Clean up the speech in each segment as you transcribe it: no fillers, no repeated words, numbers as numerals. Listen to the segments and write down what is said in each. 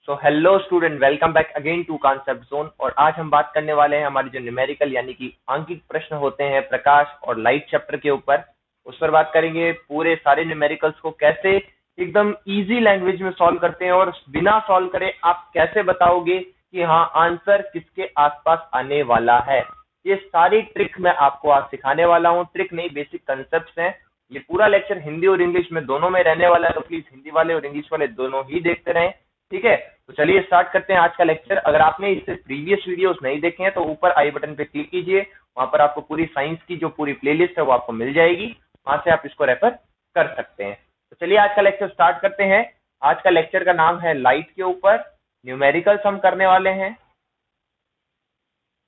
So hello student, welcome back again to concept zone. और आज हम बात करने वाले हैं हमारी जो न्यूमेरिकल यानी कि आंकिक प्रश्न होते हैं प्रकाश और लाइट चैप्टर के ऊपर। उस पर बात करेंगे पूरे सारे न्यूमेरिकल्स को कैसे एकदम इजी लैंग्वेज में सॉल्व करते हैं और बिना सॉल्व करे आप कैसे बताओगे कि हाँ आंसर किसके आसपास आने वाला है। ये सारी ट्रिक मैं आपको आज सिखाने वाला हूँ। ट्रिक नहीं, बेसिक कंसेप्ट हैं। ये पूरा लेक्चर हिंदी और इंग्लिश में दोनों में रहने वाला है, तो प्लीज हिंदी वाले और इंग्लिश वाले दोनों ही देखते रहें। ठीक है, तो चलिए स्टार्ट करते हैं आज का लेक्चर। अगर आपने इससे प्रीवियस वीडियोस नहीं देखे हैं तो ऊपर आई बटन पे क्लिक कीजिए, वहां पर आपको पूरी साइंस की जो पूरी प्लेलिस्ट है वो आपको मिल जाएगी, वहां से आप इसको रेफर कर सकते हैं। तो चलिए आज का लेक्चर स्टार्ट करते हैं। आज का लेक्चर का नाम है लाइट के ऊपर, न्यूमेरिकल्स हम करने वाले हैं।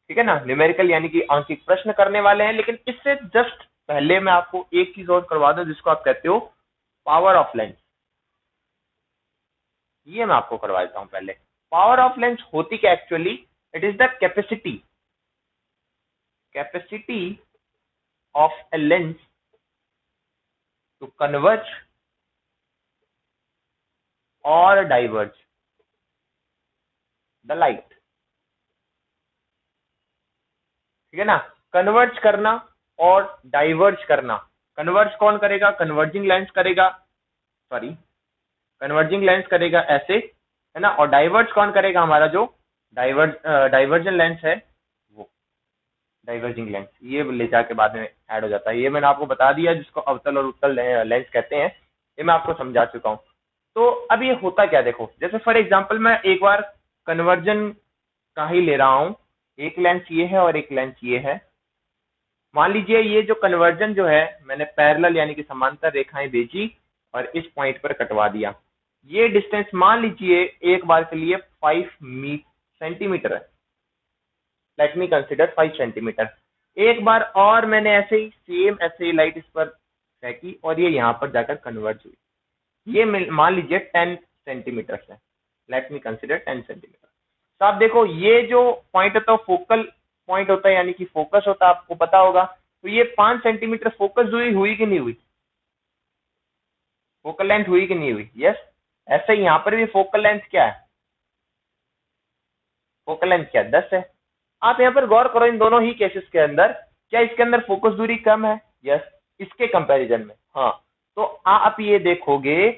ठीक है ना, न्यूमेरिकल यानी कि आंकिक प्रश्न करने वाले हैं। लेकिन इससे जस्ट पहले मैं आपको एक चीज और करवा दूं जिसको आप कहते हो पावर ऑफ लेंस। ये मैं आपको करवा देता हूं पहले। पावर ऑफ लेंस होती क्या actually? It is the capacity of a lens to converge और डाइवर्ज द लाइट। ठीक है ना, कन्वर्ज करना और डाइवर्ज करना। कन्वर्ज कौन करेगा? कन्वर्जिंग लेंस करेगा, सॉरी कन्वर्जिंग लेंस करेगा ऐसे, है ना। और डाइवर्ज कौन करेगा? हमारा जो डाइवर्जन लेंस है वो डाइवर्जिंग लेंस, ये ले जाके बाद में ऐड हो जाता है। ये मैंने आपको बता दिया, जिसको अवतल और उत्तल लेंस कहते हैं, ये मैं आपको समझा चुका हूँ। तो अब ये होता क्या, देखो जैसे फॉर एग्जाम्पल मैं एक बार कन्वर्जन का ही ले रहा हूँ। एक लेंस ये है और एक लेंस ये है। मान लीजिए ये जो कन्वर्जन जो है, मैंने पैरेलल यानी कि समांतर रेखाएं भेजी और इस पॉइंट पर कटवा दिया। ये डिस्टेंस मान लीजिए एक बार के लिए 5 सेंटीमीटर है। Let me consider 5 centimetre. एक बार और मैंने ऐसे ही लाइट इस पर फेंकी और ये यहाँ पर जाकर कन्वर्ज हुई। ये मान लीजिए 10 सेंटीमीटर है। Let me consider 10 centimetre. तो आप देखो ये जो पॉइंट होता है फोकल पॉइंट होता है, यानी कि फोकस होता है, आपको पता होगा। तो ये 5 सेंटीमीटर फोकस हुई कि नहीं हुई? फोकल लेंथ हुई कि नहीं हुई? यस। ऐसे ही यहाँ पर भी फोकल लेंथ क्या है? फोकल लेंथ क्या है? 10 है। आप यहाँ पर गौर करो, इन दोनों ही केसेस के अंदर क्या इसके अंदर फोकस दूरी कम है? यस, इसके कंपैरिजन में। हाँ, तो आप ये देखोगे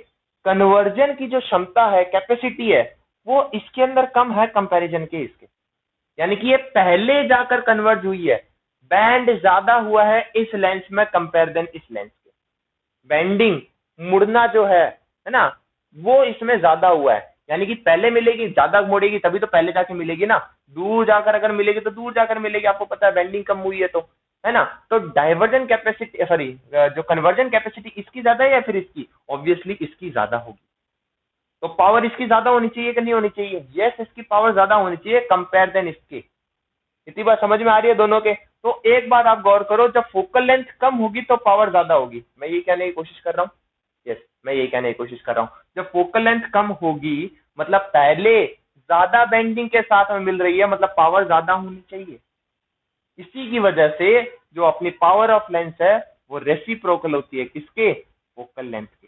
कन्वर्जन की जो क्षमता है, कैपेसिटी है, वो इसके अंदर कम है कंपैरिजन के इसके। यानी कि ये पहले जाकर कन्वर्ज हुई है। बैंड ज्यादा हुआ है इस लेंस में कंपेयर देन इस लेंस के। बेंडिंग, मुड़ना जो है ना, वो इसमें ज्यादा हुआ है। यानी कि पहले मिलेगी, ज्यादा मुड़ेगी तभी तो पहले जाके मिलेगी ना। दूर जाकर अगर मिलेगी तो दूर जाकर मिलेगी, आपको पता है बेंडिंग कम हुई है तो, है ना। तो डाइवर्जन कैपेसिटी, सॉरी जो कन्वर्जन कैपेसिटी इसकी ज्यादा है या फिर इसकी? ऑब्वियसली इसकी ज्यादा होगी। तो पावर इसकी ज्यादा होनी चाहिए कि नहीं होनी चाहिए? यस, इसकी पावर ज्यादा होनी चाहिए कंपेयर देन इसकी। इतनी बात समझ में आ रही है दोनों के? तो एक बात आप गौर करो, जब फोकल लेंथ कम होगी तो पावर ज्यादा होगी। मैं ये कहने की कोशिश कर रहा हूँ, यस मैं ये कहने की कोशिश कर रहा हूँ, जब फोकल लेंथ कम होगी मतलब पहले ज्यादा बेंडिंग के साथ में मिल रही है, मतलब पावर ज्यादा होनी चाहिए। इसी की वजह से जो अपनी पावर ऑफ लेंस है वो रेसिप्रोकल होती है, किसके? फोकल लेंथ के।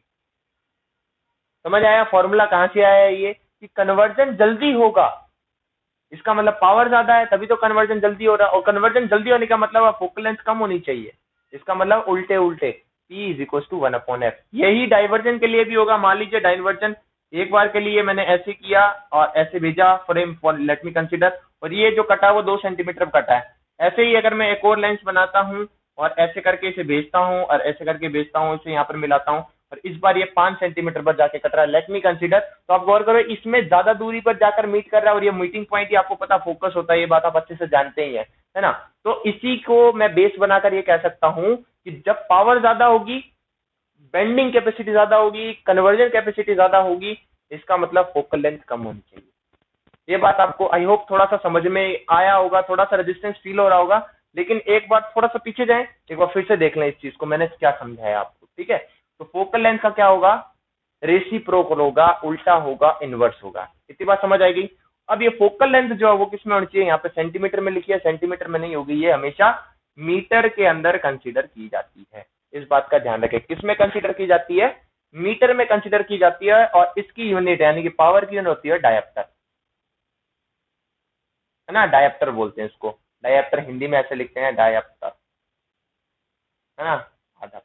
समझ आया फॉर्मूला कहां से आया है ये? कि कन्वर्जन जल्दी होगा, इसका मतलब पावर ज्यादा है तभी तो कन्वर्जन जल्दी हो रहा है। और कन्वर्जन जल्दी होने का मतलब फोकल लेंथ कम होनी चाहिए, इसका मतलब उल्टे उल्टे P is equal to 1/f। यही डाइवर्जन के लिए भी होगा। मान लीजिए डाइवर्जन एक बार के लिए मैंने ऐसे किया और ऐसे भेजा frame for, let me consider, और ये जो कटा वो 2 सेंटीमीटर कटा है। ऐसे ही अगर मैं एक और लेंस बनाता हूँ और ऐसे करके इसे भेजता हूँ और ऐसे करके भेजता हूँ, इसे यहाँ पर मिलाता हूँ और इस बार ये 5 सेंटीमीटर पर जाके कट रहा है, लेट मी कंसिडर। तो आप गौर करो, इसमें ज्यादा दूरी पर जाकर मीट कर रहा है और ये मीटिंग पॉइंट ही आपको पता फोकस होता है, ये बात आप अच्छे से जानते ही है ना। तो इसी को मैं बेस बनाकर ये कह सकता हूं कि जब पावर ज्यादा होगी, बेंडिंग कैपेसिटी ज्यादा होगी, कन्वर्जन कैपेसिटी ज्यादा होगी, इसका मतलब फोकल लेंथ कम होनी चाहिए। ये बात आपको आई होप थोड़ा सा समझ में आया होगा, थोड़ा सा रेजिस्टेंस फील हो रहा होगा। लेकिन एक बार थोड़ा सा पीछे जाएं, एक बार फिर से देख लें इस चीज को, मैंने क्या समझाया आपको। ठीक है, तो फोकल लेंथ का क्या होगा? रेसिप्रोकल होगा, उल्टा होगा, इनवर्स होगा। इतनी बात समझ आएगी। अब ये फोकल लेंथ जो है वो किसमें होनी चाहिए? यहाँ पे सेंटीमीटर में लिखी है, सेंटीमीटर में नहीं होगी, ये हमेशा मीटर के अंदर कंसीडर की जाती है। इस बात का ध्यान रखें, किसमें कंसीडर की जाती है? मीटर में कंसिडर की जाती है और इसकी यूनिट यानी कि पावर की यूनिट होती है डायप्टर, है ना, डायप्टर बोलते हैं इसको, डायप्टर हिंदी में ऐसे लिखते हैं डायप्टर, है ना, आधा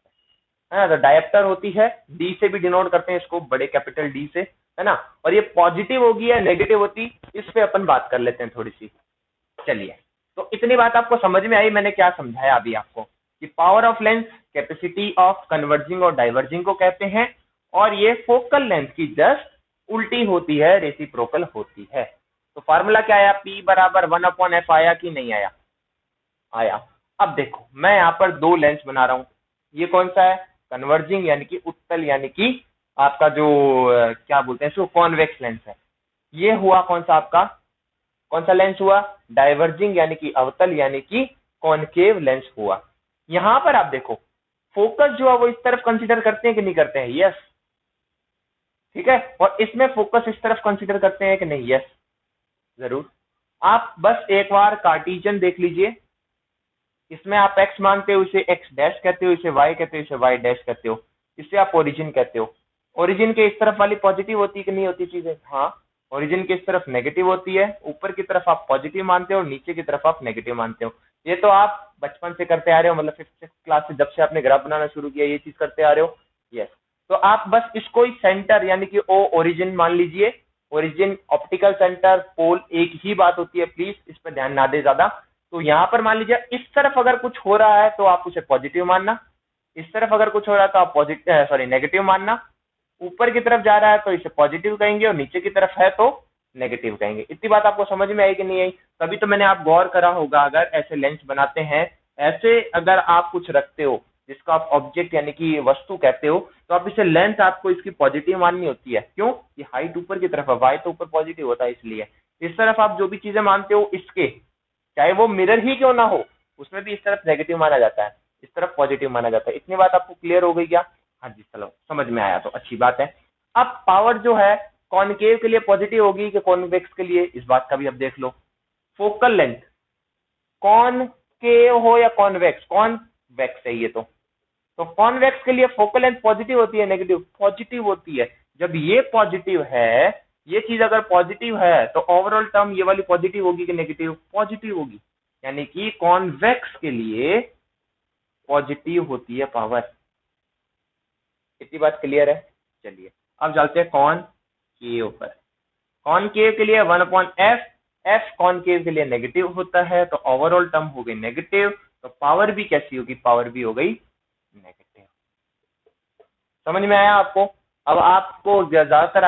है ना। तो डायप्टर होती है, डी से भी डिनोट करते हैं इसको, बड़े कैपिटल डी से, है ना। और ये पॉजिटिव होगी या नेगेटिव होती, इस पे अपन बात कर लेते हैं थोड़ी सी। चलिए, तो इतनी बात आपको समझ में आई, मैंने क्या समझाया अभी आपको कि power of lens capacity of converging और डाइवर्जिंग को कहते हैं, और ये फोकल लेंथ की जस्ट उल्टी होती है, रेसिप्रोकल होती है। तो फार्मूला क्या आया, P बराबर 1/f आया कि नहीं आया, आया। अब देखो मैं यहाँ पर दो लेंस बना रहा हूँ, ये कौन सा है, कन्वर्जिंग यानी कि उत्तल यानी कि आपका जो क्या बोलते हैं इसको, कॉन्वेक्स लेंस है। ये हुआ कौन सा आपका, कौन सा लेंस हुआ, डाइवर्जिंग यानी कि अवतल यानी कि कॉनकेव लेंस हुआ। यहां पर आप देखो फोकस जो है वो इस तरफ कंसीडर करते हैं कि नहीं करते हैं, यस, ठीक है। और इसमें फोकस इस तरफ कंसीडर करते हैं कि नहीं, यस, जरूर। आप बस एक बार कार्टेशियन देख लीजिए, इसमें आप x मानते हो, इसे x डैश कहते हो, इसे y कहते हो, इसे y डैश कहते हो, इसे आप ओरिजिन कहते हो। ओरिजिन के इस तरफ वाली पॉजिटिव होती है कि नहीं होती चीजें, हाँ। ओरिजिन के इस तरफ नेगेटिव होती है, ऊपर की तरफ आप पॉजिटिव मानते हो और नीचे की तरफ आप नेगेटिव मानते हो। ये तो आप बचपन से करते आ रहे हो, मतलब 5th क्लास से जब से आपने ग्राफ बनाना शुरू किया ये चीज करते आ रहे हो, यस। तो आप बस इसको ही सेंटर यानी कि ओ ओरिजिन मान लीजिए, ओरिजिन ऑप्टिकल सेंटर पोल एक ही बात होती है, प्लीज इस पर ध्यान ना दे ज्यादा। तो यहाँ पर मान लीजिए इस तरफ अगर कुछ हो रहा है तो आप उसे पॉजिटिव मानना, इस तरफ अगर कुछ हो रहा है तो आप पॉजिटिव सॉरी नेगेटिव मानना, ऊपर की तरफ जा रहा है तो इसे पॉजिटिव कहेंगे और नीचे की तरफ है तो नेगेटिव कहेंगे। इतनी बात आपको समझ में आई कि नहीं आई, तभी तो मैंने आप गौर करा होगा, अगर ऐसे लेंस बनाते हैं, ऐसे अगर आप कुछ रखते हो जिसको आप ऑब्जेक्ट यानी कि वस्तु कहते हो, तो आप इसे लेंस आपको इसकी पॉजिटिव माननी होती है। क्यों, ये हाइट ऊपर की तरफ है, वाई तो ऊपर पॉजिटिव होता है, इसलिए इस तरफ आप जो भी चीजें मानते हो इसके, चाहे वो मिरर ही क्यों ना हो, उसमें भी इस तरफ नेगेटिव माना जाता है, इस तरफ पॉजिटिव माना जाता है। इतनी बात आपको क्लियर हो गई क्या, हाँ जी, चलो समझ में आया तो अच्छी बात है। अब पावर जो है कॉनकेव के लिए पॉजिटिव होगी कि कॉन्वेक्स के लिए, इस बात का भी अब देख लो। फोकल लेंथ कॉनकेव हो या कॉन्वेक्स, कॉन्वेक्स है ये तो कॉन्वेक्स के लिए फोकल लेंथ पॉजिटिव होती है नेगेटिव, पॉजिटिव होती है। जब ये पॉजिटिव है, ये चीज अगर पॉजिटिव है तो ओवरऑल टर्म ये वाली पॉजिटिव होगी कि नेगेटिव, पॉजिटिव होगी, यानी कि कॉन्वेक्स के लिए पॉजिटिव होती है पावर। इतनी बात क्लियर है। चलिए अब चलते हैं कॉनकेव पर। कॉनकेव के लिए 1/f, f कॉनकेव के लिए नेगेटिव होता है तो ओवरऑल टर्म हो गई नेगेटिव, तो पावर भी कैसी होगी, पावर भी हो गई नेगेटिव। समझ में आया आपको। अब आपको ज्यादातर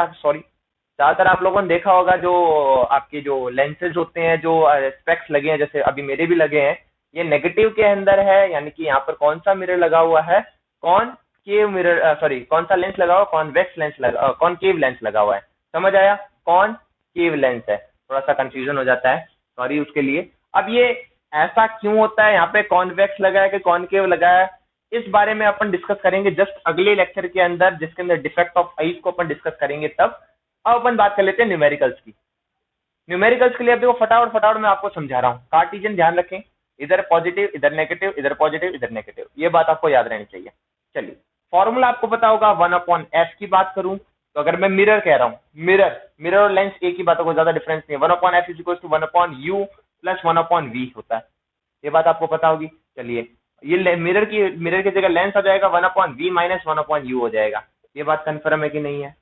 आप लोगों ने देखा होगा जो आपके जो लेंसेज होते हैं, जो स्पेक्स लगे हैं, जैसे अभी मेरे भी लगे हैं, ये नेगेटिव के अंदर है, यानी कि यहाँ पर कौन सा मिरर लगा हुआ है, कॉनकेव मिरर, सॉरी कौन सा लेंस लगा हुआ, कॉन्वेक्स लेंस लगा, कॉनकेव लेंस लगा हुआ है। समझ आया, कॉनकेव लेंस है, थोड़ा सा कंफ्यूजन हो जाता है, सॉरी उसके लिए। अब ये ऐसा क्यों होता है, यहाँ पे कॉन्वेक्स लगा है कि कॉनकेव लगा है, इस बारे में अपन डिस्कस करेंगे जस्ट अगले लेक्चर के अंदर, जिसके अंदर डिफेक्ट ऑफ आईज को अपन डिस्कस करेंगे तब। अब अपन बात कर लेते हैं न्यूमेरिकल्स की। न्यूमेरिकल्स के लिए अब देखो फटाफट मैं आपको समझा रहा हूँ। कार्टेशियन ध्यान रखें, इधर पॉजिटिव इधर नेगेटिव, इधर पॉजिटिव इधर नेगेटिव, ये बात आपको याद रहनी चाहिए। चलिए फॉर्मूला आपको पता होगा, 1/f की बात करूं तो अगर मैं मिरर कह रहा हूँ, मिरर और लेंस एक ही बातों को, ज्यादा डिफरेंस नहीं है। 1/f is equal to 1/u plus 1/v होता है, ये बात आपको पता होगी। चलिए ये मिरर की जगह लेंस आ जाएगा, 1/v माइनस 1/u हो जाएगा। ये बात कंफर्म है कि नहीं है।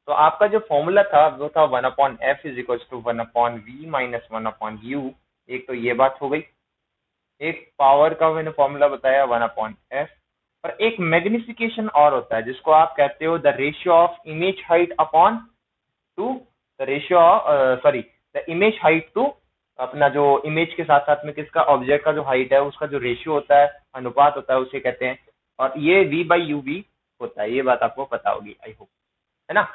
तो आपका जो फॉर्मूला था वो था 1/f is equal to 1/v minus 1/u। एक तो ये बात हो गई, एक पावर का मैंने फॉर्मूला बताया 1/f, और एक मैग्निफिकेशन और होता है जिसको आप कहते हो the ratio of image height upon to the ratio sorry the image height to, अपना जो इमेज के साथ साथ में किसका, ऑब्जेक्ट का जो हाइट है उसका जो रेशियो होता है, अनुपात होता है, उसे कहते हैं। और ये v/uv होता है, ये बात आपको पता होगी आई होप, है ना।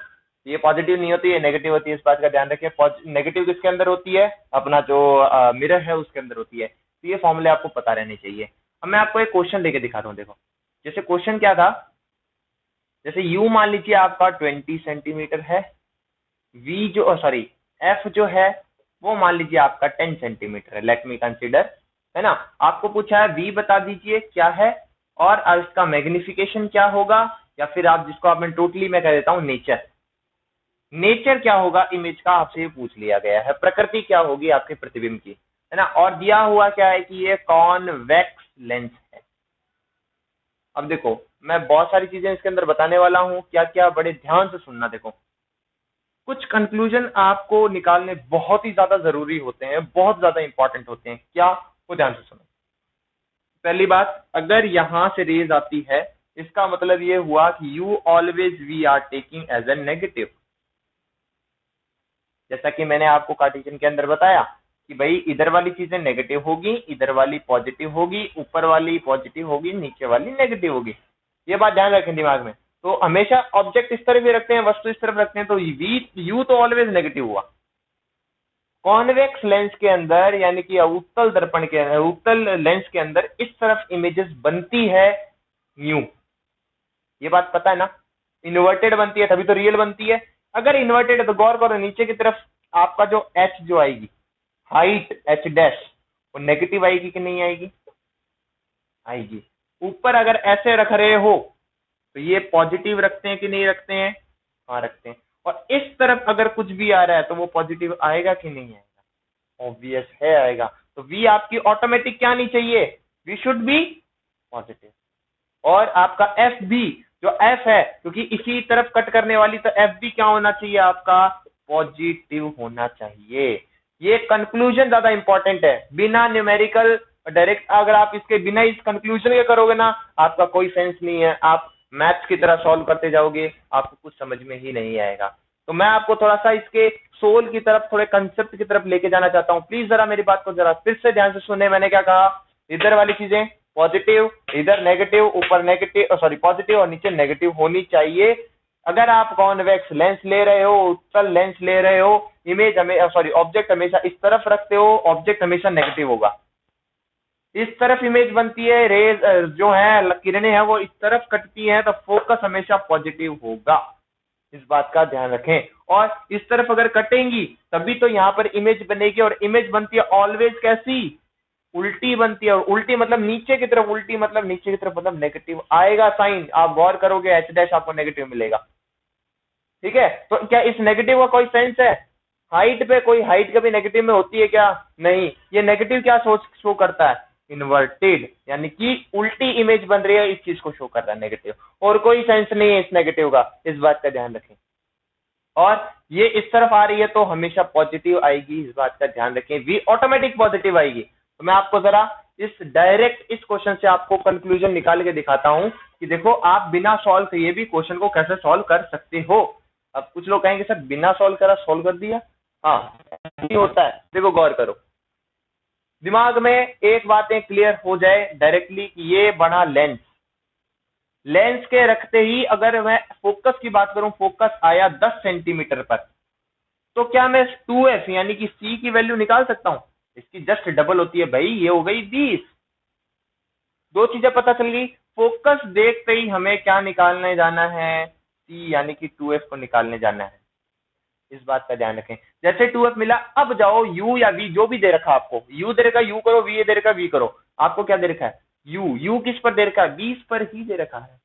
ये पॉजिटिव नहीं होती है, नेगेटिव होती है, इस बात का ध्यान रखिए। नेगेटिव किसके अंदर होती है, अपना जो मिरर है उसके अंदर होती है। तो ये फॉर्मूले आपको पता रहने चाहिए। अब मैं आपको एक क्वेश्चन लेके दिखाता हूँ, देखो जैसे क्वेश्चन क्या था, जैसे u मान लीजिए आपका 20 सेंटीमीटर है, v जो सॉरी f जो है वो मान लीजिए आपका 10 सेंटीमीटर है, लेट मी कंसीडर, है ना। आपको पूछा है v बता दीजिए क्या है और इसका मैग्निफिकेशन क्या होगा या फिर आप जिसको आप मैं टोटली मैं कह देता हूँ नेचर। नेचर क्या होगा इमेज का आपसे ये पूछ लिया गया है, प्रकृति क्या होगी आपके प्रतिबिंब की, है ना। और दिया हुआ क्या है कि ये कॉन्वेक्स लेंस है। अब देखो मैं बहुत सारी चीजें इसके अंदर बताने वाला हूं, क्या क्या, बड़े ध्यान से सुनना। देखो कुछ कंक्लूजन आपको निकालने बहुत ही ज्यादा जरूरी होते हैं, बहुत ज्यादा इंपॉर्टेंट होते हैं। क्या, वो ध्यान से सुनो। पहली बात, अगर यहां से रेज आती है इसका मतलब ये हुआ कि you always we are taking as a negative. जैसा कि मैंने आपको कार्टेशियन के अंदर बताया कि भाई इधर वाली चीजें नेगेटिव होगी, इधर वाली पॉजिटिव होगी, ऊपर वाली पॉजिटिव होगी, नीचे वाली नेगेटिव होगी। ये बात ध्यान रखें दिमाग में। तो हमेशा ऑब्जेक्ट इस तरफ भी रखते हैं, वस्तु इस तरफ रखते हैं, तो वी यू तो ऑलवेज नेगेटिव हुआ। कॉन्वेक्स लेंस के अंदर यानी कि उत्तल दर्पण के, उत्तल लेंस के अंदर इस तरफ इमेजेस बनती है न्यू। ये बात पता है ना, इन्वर्टेड बनती है तभी तो रियल बनती है। अगर इन्वर्टेड है तो गौर करो नीचे की तरफ आपका जो एच जो आएगी, हाइट एच डैश, वो नेगेटिव आएगी कि नहीं आएगी, आएगी। ऊपर अगर ऐसे रख रहे हो तो ये पॉजिटिव रखते हैं कि नहीं रखते हैं, हाँ रखते हैं। और इस तरफ अगर कुछ भी आ रहा है तो वो पॉजिटिव आएगा कि नहीं आएगा, ऑब्वियस है आएगा। तो वी आपकी ऑटोमेटिक क्या नहीं चाहिए, वी शुड बी पॉजिटिव। और आपका एफ भी, जो एफ है क्योंकि इसी तरफ कट करने वाली, तो एफ भी क्या होना चाहिए आपका, पॉजिटिव होना चाहिए। ये कंक्लूजन ज्यादा इंपॉर्टेंट है, बिना न्यूमेरिकल डायरेक्ट अगर आप इसके बिना इस कंक्लूजन के करोगे ना, आपका कोई सेंस नहीं है, आप मैथ्स की तरह सॉल्व करते जाओगे, आपको कुछ समझ में ही नहीं आएगा। तो मैं आपको थोड़ा सा इसके सोल की तरफ, थोड़े कंसेप्ट की तरफ लेके जाना चाहता हूँ। प्लीज जरा मेरी बात को जरा फिर से ध्यान से सुने। मैंने क्या कहा, इधर वाली चीजें पॉजिटिव, इधर नेगेटिव, ऊपर नेगेटिव सॉरी पॉजिटिव और नीचे नेगेटिव होनी चाहिए। अगर आप कॉन्वेक्स लेंस ले रहे हो, उत्तल लेंस ले रहे हो, इमेज सॉरी ऑब्जेक्ट हमेशा इस तरफ रखते हो, ऑब्जेक्ट हमेशा नेगेटिव होगा। इस तरफ इमेज बनती है, रेज जो है किरणें हैं वो इस तरफ कटती हैं, तो फोकस हमेशा पॉजिटिव होगा। इस बात का ध्यान रखें। और इस तरफ अगर कटेंगी तभी तो यहाँ पर इमेज बनेगी, और इमेज बनती है ऑलवेज कैसी, उल्टी बनती है। और उल्टी मतलब नीचे की तरफ, उल्टी मतलब नीचे की तरफ, मतलब नेगेटिव आएगा साइन। आप गौर करोगे एच डैश आपको नेगेटिव मिलेगा, ठीक है। तो क्या इस नेगेटिव का कोई सेंस है, हाइट पे कोई हाइट कभी नेगेटिव में होती है क्या, नहीं। ये नेगेटिव क्या शो करता है, इन्वर्टेड, यानी कि उल्टी इमेज बन रही है, इस चीज को शो कर रहा है नेगेटिव, और कोई सेंस नहीं है इस नेगेटिव का। इस बात का ध्यान रखें। और ये इस तरफ आ रही है तो हमेशा पॉजिटिव आएगी, इस बात का ध्यान रखें, वी ऑटोमेटिक पॉजिटिव आएगी। तो मैं आपको जरा इस डायरेक्ट इस क्वेश्चन से आपको कंक्लूजन निकाल के दिखाता हूं कि देखो आप बिना सॉल्व किए भी क्वेश्चन को कैसे सॉल्व कर सकते हो। अब कुछ लोग कहेंगे सर बिना सॉल्व करा सॉल्व कर दिया, हाँ नहीं होता है। देखो गौर करो, दिमाग में एक बातें क्लियर हो जाए डायरेक्टली कि ये बना लेंस, लेंस के रखते ही अगर मैं फोकस की बात करूं, फोकस आया 10 सेंटीमीटर पर, तो क्या मैं 2f यानी कि c की वैल्यू निकाल सकता हूं, इसकी जस्ट डबल होती है भाई, ये हो गई 20। दो चीजें पता चल गई, फोकस देखते ही हमें क्या निकालने जाना है, c यानी कि 2f को निकालने जाना है। इस बात का ध्यान रखें। जैसे 2f मिला, अब जाओ u या v जो भी दे रखा आपको, u दे रखा u करो, v दे रखा v करो। आपको क्या दे रखा है, u किस पर दे रखा है, 20 पर ही दे रखा है।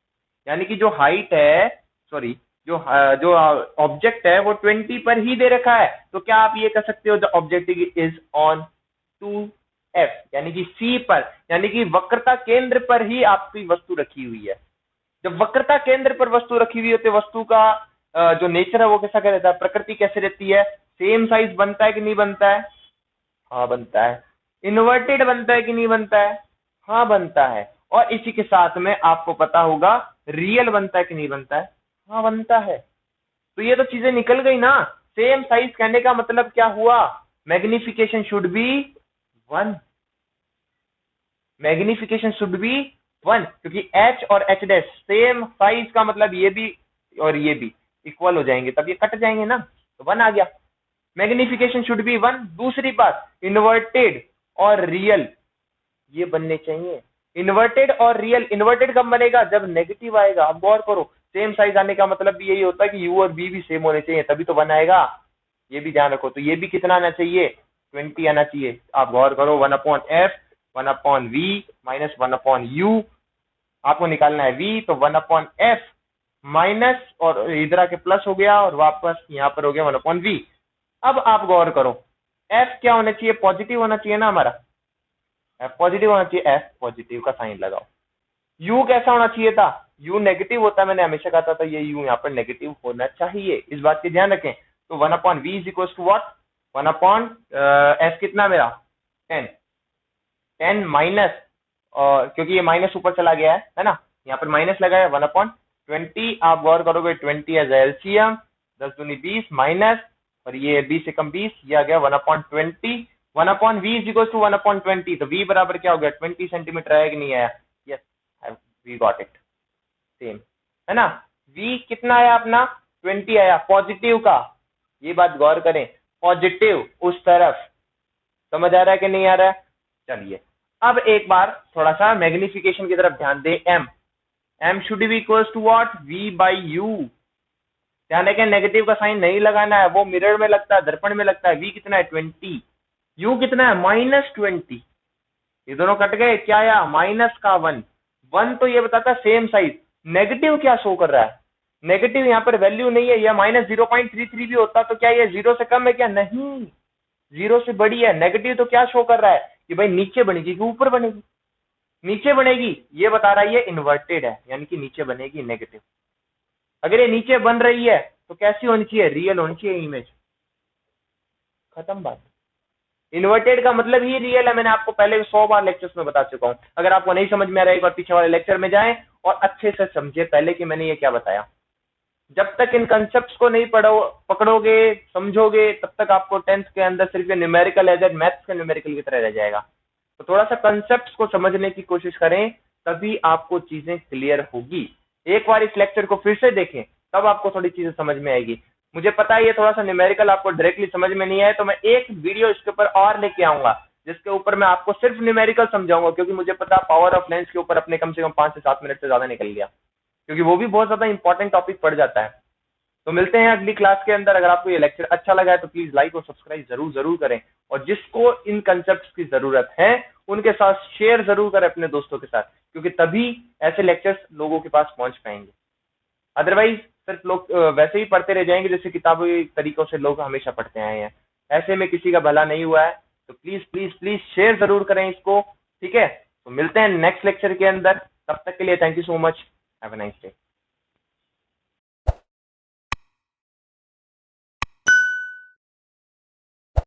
यानी कि जो हाइट है, सॉरी जो जो ऑब्जेक्ट है वो 20 पर ही दे रखा है। तो क्या आप ये कह सकते हो the object is on 2f यानी कि c पर, यानी कि वक्रता केंद्र पर ही आपकी वस्तु रखी हुई है। जब वक्रता केंद्र पर वस्तु रखी हुई होती है, वस्तु का जो नेचर है वो कैसा क्या रहता है, प्रकृति कैसे रहती है, सेम साइज बनता है कि नहीं बनता है, हाँ बनता है। इन्वर्टेड बनता है कि नहीं बनता है, हाँ बनता है। और इसी के साथ में आपको पता होगा रियल बनता है कि नहीं बनता है, हाँ बनता है। तो ये तो चीजें निकल गई ना। सेम साइज कहने का मतलब क्या हुआ, magnification should be 1, magnification should be 1, क्योंकि h और h डैश सेम साइज का मतलब ये भी और ये भी इक्वल हो जाएंगे, तब ये कट जाएंगे ना, तो 1 आ गया। Magnification should be 1। दूसरी बात, इन्वर्टेड और रियल ये बनने चाहिए। इन्वर्टेड और रियल, इन्वर्टेड कब बनेगा, जब नेगेटिव आएगा। अब गौर करो, सेम साइज आने का मतलब भी यही होता है कि u और v भी सेम होने चाहिए, तभी तो 1 आएगा। ये भी ध्यान रखो। तो ये भी कितना आना चाहिए, 20 आना चाहिए। आप गौर करो, 1/f 1/v माइनस 1/u, आपको निकालना है v, तो 1/f माइनस और इधर आके प्लस हो गया और वापस यहाँ पर हो गया 1/v। अब आप गौर करो, एफ क्या होना चाहिए, पॉजिटिव होना चाहिए ना हमारा, एफ पॉजिटिव होना चाहिए, एफ पॉजिटिव का साइन लगाओ। यू कैसा होना चाहिए था, यू नेगेटिव होता है, मैंने हमेशा कहा था ये यू यहाँ पर नेगेटिव होना चाहिए, इस बात की ध्यान रखें। तो 1/v is equal to what, 1/f कितना मेरा 10, 10 माइनस, और क्योंकि ये माइनस ऊपर चला गया है ना, यहाँ पर माइनस लगा है 1/20। आप गौर करोगे 20 एज एलसीएम, 10 दूनी 20 माइनस, और ये 20 से कम 20, ये आ गया 1/20। 1/v इज इक्वल टू 1/20, तो v बराबर क्या हो गया 20 सेंटीमीटर आया कि नहीं आया, yes we got it, same है ना। v कितना आया अपना 20 आया, पॉजिटिव का, ये बात गौर करें, पॉजिटिव उस तरफ, समझ आ रहा है कि नहीं आ रहा है। चलिए अब एक बार थोड़ा सा मैग्निफिकेशन की तरफ ध्यान दे, m should be equal to what, v/u। ध्यान रखें नेगेटिव का साइन नहीं लगाना है, वो मिरर में लगता है, दर्पण में लगता है। v कितना है 20, u कितना है -20, ये दोनों कट गए, क्या आया माइनस का 1 तो ये बताता है सेम साइज। नेगेटिव क्या शो कर रहा है, नेगेटिव यहाँ पर वैल्यू नहीं है, या -0.33 भी होता तो क्या ये 0 से कम है क्या, नहीं 0 से बड़ी है। नेगेटिव तो क्या शो कर रहा है कि भाई नीचे बनेगी कि ऊपर बनेगी, नीचे बनेगी, ये बता रहा है ये इन्वर्टेड है, यानी कि नीचे बनेगी नेगेटिव। अगर ये नीचे बन रही है तो कैसी होनी चाहिए, रियल होनी चाहिए इमेज, खत्म बात। इन्वर्टेड का मतलब ही रियल है, मैंने आपको पहले भी 100 बार लेक्चर्स में बता चुका हूं। अगर आपको नहीं समझ में आ रहा है एक बार पीछे वाले लेक्चर में जाएं और अच्छे से समझे पहले कि मैंने ये क्या बताया। जब तक इन कंसेप्ट्स को नहीं पकड़ोगे समझोगे, तब तक आपको 10th के अंदर सिर्फ ये न्यूमेरिकल एज मैथ्स के न्यूमेरिकल की तरह रह जाएगा। तो थोड़ा सा कंसेप्ट्स को समझने की कोशिश करें, तभी आपको चीजें क्लियर होगी। एक बार इस लेक्चर को फिर से देखें, तब आपको थोड़ी चीजें समझ में आएगी। मुझे पता है ये थोड़ा सा न्यूमेरिकल आपको डायरेक्टली समझ में नहीं आए, तो मैं एक वीडियो इसके ऊपर और लेके आऊंगा जिसके ऊपर मैं आपको सिर्फ न्यूमेरिकल समझाऊंगा, क्योंकि मुझे पता पावर ऑफ लेंस के ऊपर अपने कम से कम 5 से 7 मिनट से ज्यादा निकल गया, क्योंकि वो भी बहुत ज्यादा इंपॉर्टेंट टॉपिक पड़ जाता है। तो मिलते हैं अगली क्लास के अंदर। अगर आपको ये लेक्चर अच्छा लगा है तो प्लीज लाइक और सब्सक्राइब जरूर करें, और जिसको इन कंसेप्ट्स की जरूरत है उनके साथ शेयर जरूर करें अपने दोस्तों के साथ, क्योंकि तभी ऐसे लेक्चर्स लोगों के पास पहुंच पाएंगे। अदरवाइज सिर्फ लोग वैसे ही पढ़ते रह जाएंगे जैसे किताबी तरीकों से लोग हमेशा पढ़ते आए हैं, ऐसे में किसी का भला नहीं हुआ है। तो प्लीज प्लीज प्लीज शेयर जरूर करें इसको, ठीक है। तो मिलते हैं नेक्स्ट लेक्चर के अंदर, तब तक के लिए thank you so much, have a nice day.